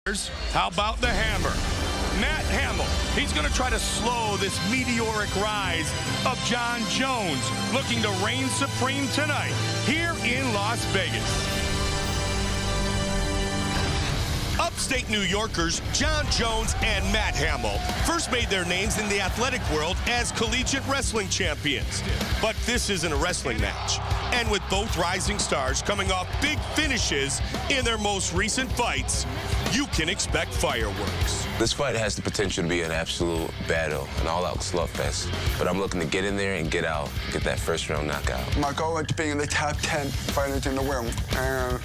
How about the hammer? Matt Hamill. He's going to try to slow this meteoric rise of Jon Jones, looking to reign supreme tonight here in Las Vegas. Upstate New Yorkers Jon Jones and Matt Hamill first made their names in the athletic world as collegiate wrestling champions. But this isn't a wrestling match. And with both rising stars coming off big finishes in their most recent fights, you can expect fireworks. This fight has the potential to be an absolute battle, an all-out slugfest. But I'm looking to get in there and get out, get that first-round knockout. My goal is to be in the top 10 fighters in the world, and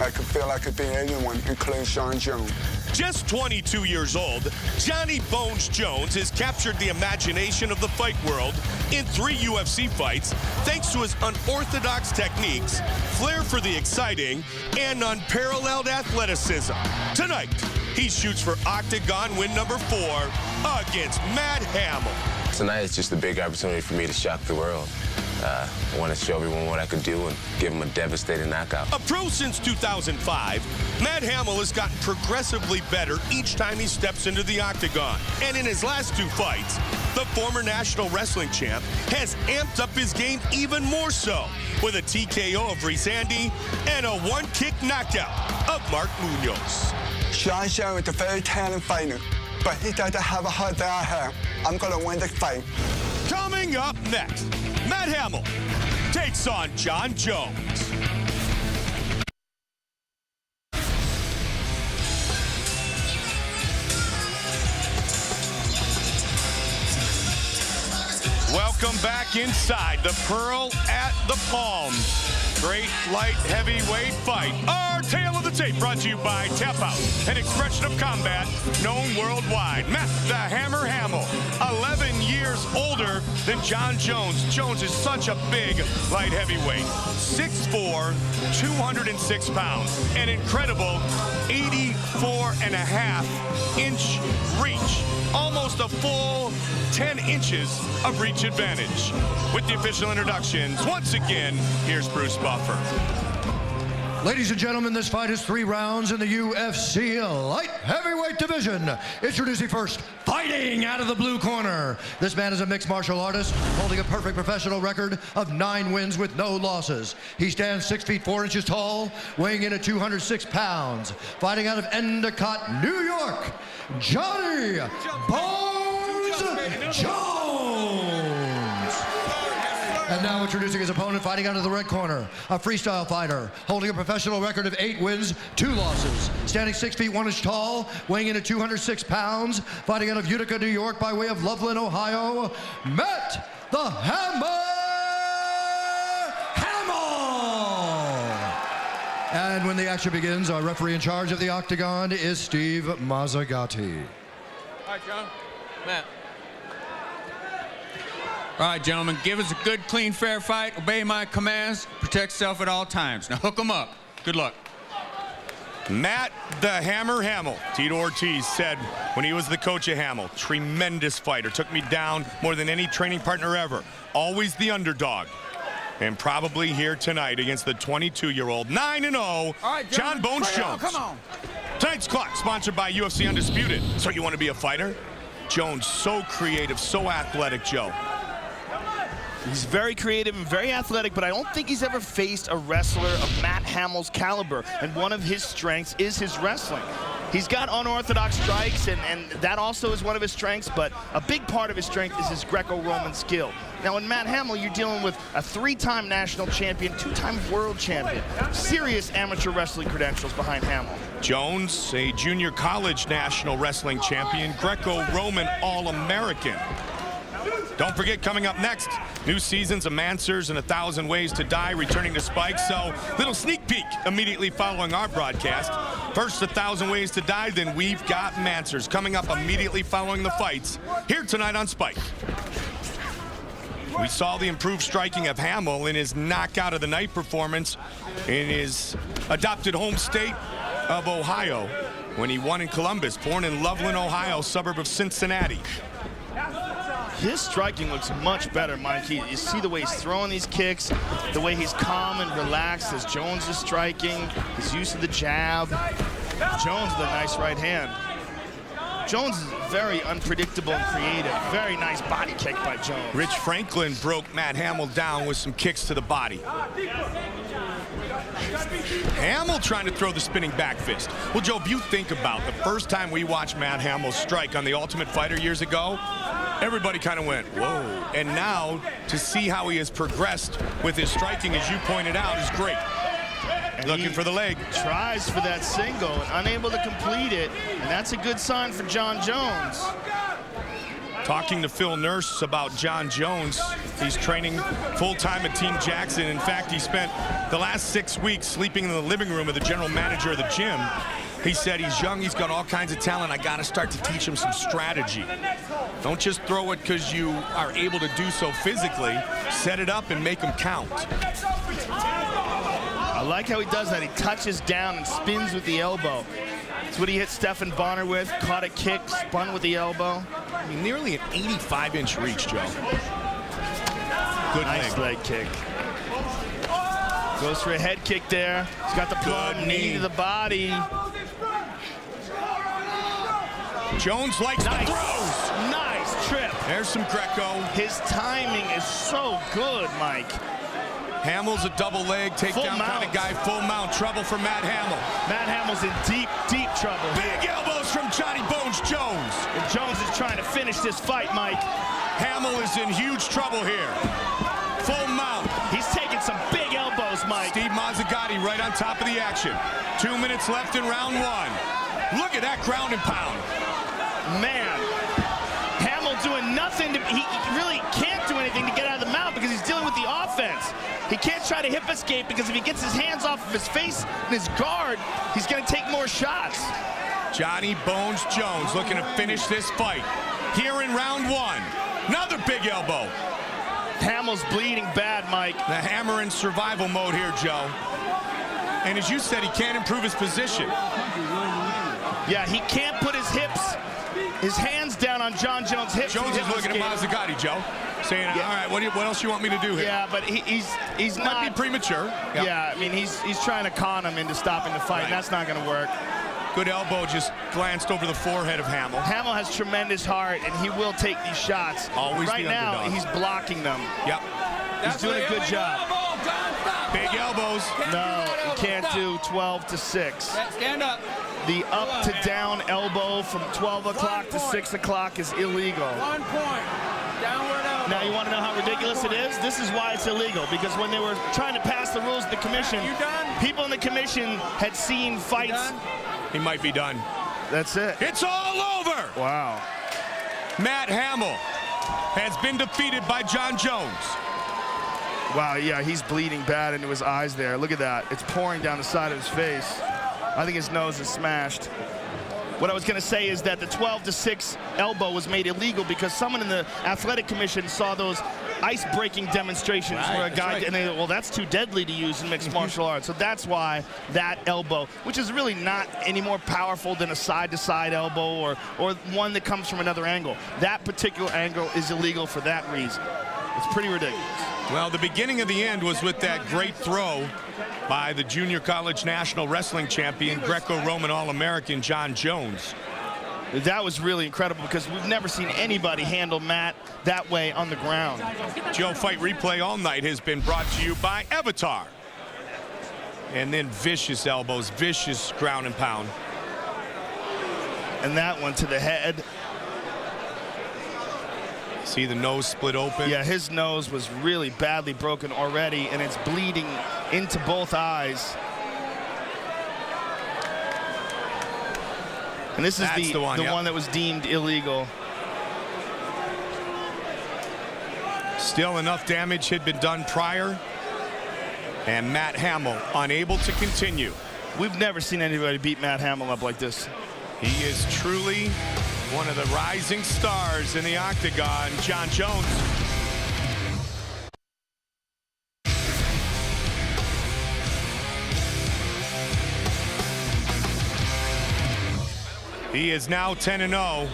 I could feel I could beat anyone, including Jon Jones. Just 22 years old, Johnny Bones Jones has captured the imagination of the fight world in 3 UFC fights thanks to his unorthodox techniques, flair for the exciting, and unparalleled athleticism. Tonight, he shoots for Octagon win number 4 against Matt Hamill. Tonight is just a big opportunity for me to shock the world. I want to show everyone what I could do and give them a devastating knockout. A pro since 2005, Matt Hamill has gotten progressively better each time he steps into the octagon. And in his last 2 fights, the former national wrestling champ has amped up his game even more so, with a TKO of Rizandi and a one-kick knockout of Mark Munoz. Jon Jones is a very talented fighter, but he doesn't have a heart that I have. I'm going to win this fight. Coming up next, Matt Hamill takes on Jon Jones. Welcome back inside the Pearl at the Palms. Great light heavyweight fight. Our tale of the tape brought to you by Tap Out, an expression of combat known worldwide. Matt the Hammer Hamill, 11 years older than Jon Jones. Jones is such a big light heavyweight. 6'4", 206 pounds. An incredible 84.5-inch reach. Almost a full 10 inches of reach advantage. With the official introductions, once again, here's Bruce Buffer. Ladies and gentlemen, this fight is 3 rounds in the UFC light heavyweight division. Introducing first, fighting out of the blue corner. This man is a mixed martial artist, holding a perfect professional record of 9 wins with no losses. He stands 6 feet 4 inches tall, weighing in at 206 pounds. Fighting out of Endicott, New York, Johnny Bones Jones. And now introducing his opponent, fighting out of the red corner, a freestyle fighter, holding a professional record of 8 wins, 2 losses. Standing 6 feet 1 inch tall, weighing in at 206 pounds, fighting out of Utica, New York, by way of Loveland, Ohio, Matt the Hammer Hamill. And when the action begins, our referee in charge of the octagon is Steve Mazzagatti. All right, John. Matt. All right, gentlemen, give us a good, clean, fair fight. Obey my commands. Protect yourself at all times. Now hook them up. Good luck. Matt the Hammer Hamill. Tito Ortiz said when he was the coach of Hamill, tremendous fighter. Took me down more than any training partner ever. Always the underdog. And probably here tonight against the 22-year-old, 9-0, Jon Bones Jones. Come on. Tonight's clock sponsored by UFC Undisputed. So you want to be a fighter? Jones, so creative, so athletic, Joe. He's very creative and very athletic, but I don't think he's ever faced a wrestler of Matt Hamill's caliber, and one of his strengths is his wrestling. He's got unorthodox strikes, and that also is one of his strengths, but a big part of his strength is his Greco-Roman skill. Now, in Matt Hamill, you're dealing with a 3-time national champion, 2-time world champion. Serious amateur wrestling credentials behind Hamill. Jones, a junior college national wrestling champion, Greco-Roman All-American. Don't forget, coming up next, new seasons of Mansers and 1,000 Ways to Die returning to Spike. So, little sneak peek immediately following our broadcast. First, 1,000 Ways to Die, then we've got Mansers coming up immediately following the fights here tonight on Spike. We saw the improved striking of Hamill in his knockout of the night performance in his adopted home state of Ohio when he won in Columbus, born in Loveland, Ohio, suburb of Cincinnati. His striking looks much better, Mike. You see the way he's throwing these kicks, the way he's calm and relaxed as Jones is striking, his use of the jab. Jones with a nice right hand. Jones is very unpredictable and creative. Very nice body kick by Jones. Rich Franklin broke Matt Hamill down with some kicks to the body. Hamill trying to throw the spinning back fist. Well, Joe, if you think about the first time we watched Matt Hamill strike on The Ultimate Fighter years ago, everybody kind of went, whoa. And now to see how he has progressed with his striking, as you pointed out, is great. And looking for the leg. Tries for that single and unable to complete it. And that's a good sign for Jon Jones. Talking to Phil Nurse about Jon Jones. He's training full-time at Team Jackson. In fact, he spent the last 6 weeks sleeping in the living room of the general manager of the gym. He said he's young, he's got all kinds of talent. I got to start to teach him some strategy. Don't just throw it because you are able to do so physically. Set it up and make them count. I like how he does that. He touches down and spins with the elbow. That's what he hit Stephan Bonner with. Caught a kick, spun with the elbow. I mean, nearly an 85-inch reach, Joe. Good nice leg kick. Goes for a head kick there. He's got the plum knee to the body. Jones likes the throws. Nice trip. There's some Greco. His timing is so good, Mike. Hamill's a double leg, takedown kind of guy, full mount. Trouble for Matt Hamill. Matt Hamill's in deep, deep trouble. Big elbows from Johnny Bones Jones. And Jones is trying to finish this fight, Mike. Hamill is in huge trouble here. Full mount. He's taking some big elbows, Mike. Steve Mazzagatti right on top of the action. 2 minutes left in round 1. Look at that ground and pound. Man, Hamill doing nothing. He really can't do anything to get out of the mount because he's dealing with the offense. He can't try to hip escape because if he gets his hands off of his face and his guard, he's going to take more shots. Johnny Bones Jones looking to finish this fight. Here in round 1. Another big elbow. Hamill's bleeding bad, Mike. The hammer in survival mode here, Joe. And as you said, he can't improve his position. Yeah, he can't put his hands down on Jon Jones' hips. Jones is looking at Mazzagatti, Joe, saying, all right, what else you want me to do here? Yeah, but he's not. Might be premature. Yep. Yeah, I mean, he's trying to con him into stopping the fight, and that's not going to work. Good elbow just glanced over the forehead of Hamill. Hamill has tremendous heart, and he will take these shots. Always right now, he's blocking them. Yep. He's doing a good job. Big elbows. No, you can't do 12 to 6. Stand up. The up to down elbow from 12 o'clock to 6 o'clock is illegal. 1 point. Downward elbow. Now you want to know how ridiculous it is? This is why it's illegal, because when they were trying to pass the rules at the commission, people in the commission had seen fights. He might be done. That's it. It's all over. Wow. Matt Hamill has been defeated by Jon Jones. Wow, yeah, he's bleeding bad into his eyes there. Look at that. It's pouring down the side of his face. I think his nose is smashed. What I was going to say is that the 12 to 6 elbow was made illegal because someone in the athletic commission saw those ice-breaking demonstrations where a guy, and they, well, that's too deadly to use in mixed martial arts. So that's why that elbow, which is really not any more powerful than a side-to-side elbow or one that comes from another angle. That particular angle is illegal for that reason. It's pretty ridiculous. Well, the beginning of the end was with that great throw by the Junior College National Wrestling Champion, Greco-Roman All-American Jon Jones. That was really incredible because we've never seen anybody handle Matt that way on the ground. Joe, Fight Replay All Night has been brought to you by Avatar. And then vicious elbows, vicious ground and pound. And that one to the head. See the nose split open? Yeah, his nose was really badly broken already, and it's bleeding into both eyes. And this is the one that was deemed illegal. Still enough damage had been done prior. And Matt Hamill unable to continue. We've never seen anybody beat Matt Hamill up like this. He is truly one of the rising stars in the octagon, Jon Jones. He is now 10-0.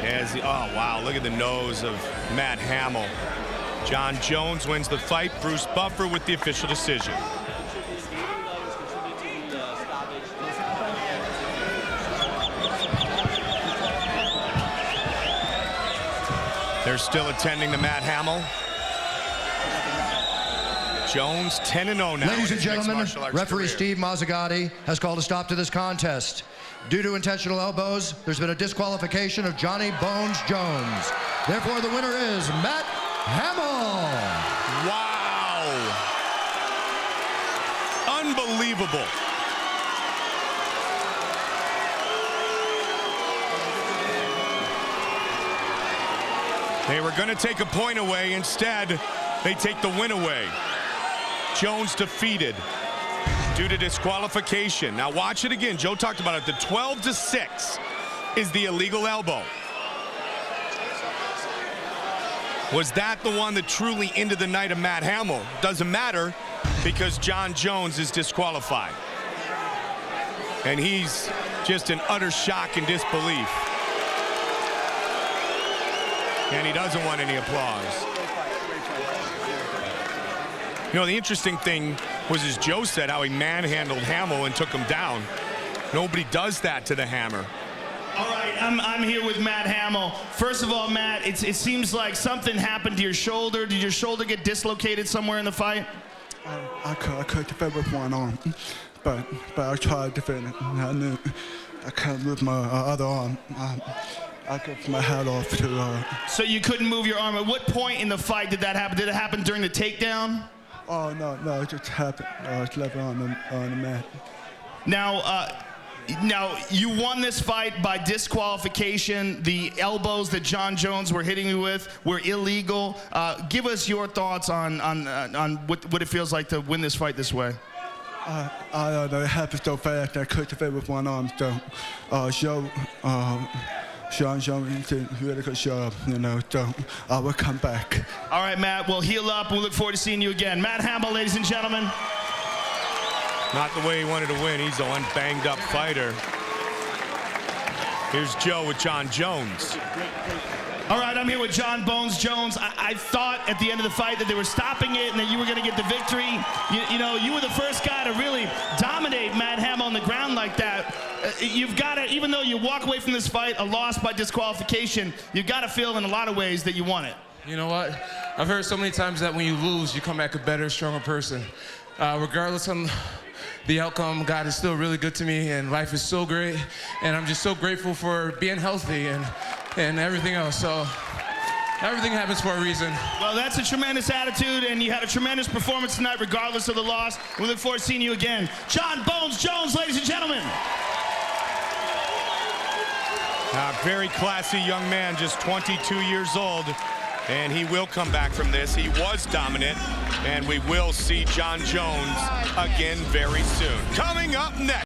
As oh wow, look at the nose of Matt Hamill. Jon Jones wins the fight. Bruce Buffer with the official decision. They're still attending to Matt Hamill. Jones 10-0 now. Ladies and in his mixed gentlemen, martial arts referee career. Steve Mazzagatti has called a stop to this contest. Due to intentional elbows, there's been a disqualification of Johnny Bones Jones. Therefore, the winner is Matt Hamill. Wow. Unbelievable. They were going to take a point away. Instead, they take the win away. Jones defeated due to disqualification. Now watch it again. Joe talked about it. The 12-6 is the illegal elbow. Was that the one that truly ended the night of Matt Hamill? Doesn't matter because John Jones is disqualified. And he's just in utter shock and disbelief. And he doesn't want any applause. You know, the interesting thing was, as Joe said, how he manhandled Hamill and took him down. Nobody does that to the Hammer. All right, I'm here with Matt Hamill. First of all, Matt, it seems like something happened to your shoulder. Did your shoulder get dislocated somewhere in the fight? I could defend with one arm, but I tried to defend it. I knew I couldn't move my other arm. I got my hat off to. So you couldn't move your arm. At what point in the fight did that happen? Did it happen during the takedown? Oh no, it just happened. I was left on the mat. Now you won this fight by disqualification. The elbows that John Jones were hitting you with were illegal. Give us your thoughts on what it feels like to win this fight this way. I don't know. It happened so fast. I couldn't defend with one arm. So, Sean did a really good job, you know, so I will come back. All right, Matt, we'll heal up. We look forward to seeing you again. Matt Hamill, ladies and gentlemen. Not the way he wanted to win. He's a one banged up fighter. Here's Joe with John Jones. All right, I'm here with John Bones Jones. I thought at the end of the fight that they were stopping it and that you were going to get the victory. You know, you were the first guy to really dominate Matt Hamill on the ground like that. You've got to, even though you walk away from this fight a loss by disqualification, you've got to feel in a lot of ways that you won it. You know what? I've heard so many times that when you lose, you come back a better, stronger person. Regardless of the outcome, God is still really good to me, and life is so great, and I'm just so grateful for being healthy and everything else. So everything happens for a reason. Well, that's a tremendous attitude, and you had a tremendous performance tonight, regardless of the loss. We look forward to seeing you again. John Bones Jones, ladies and gentlemen. A very classy young man, just 22 years old, and he will come back from this. He was dominant, and we will see John Jones again very soon. Coming up next.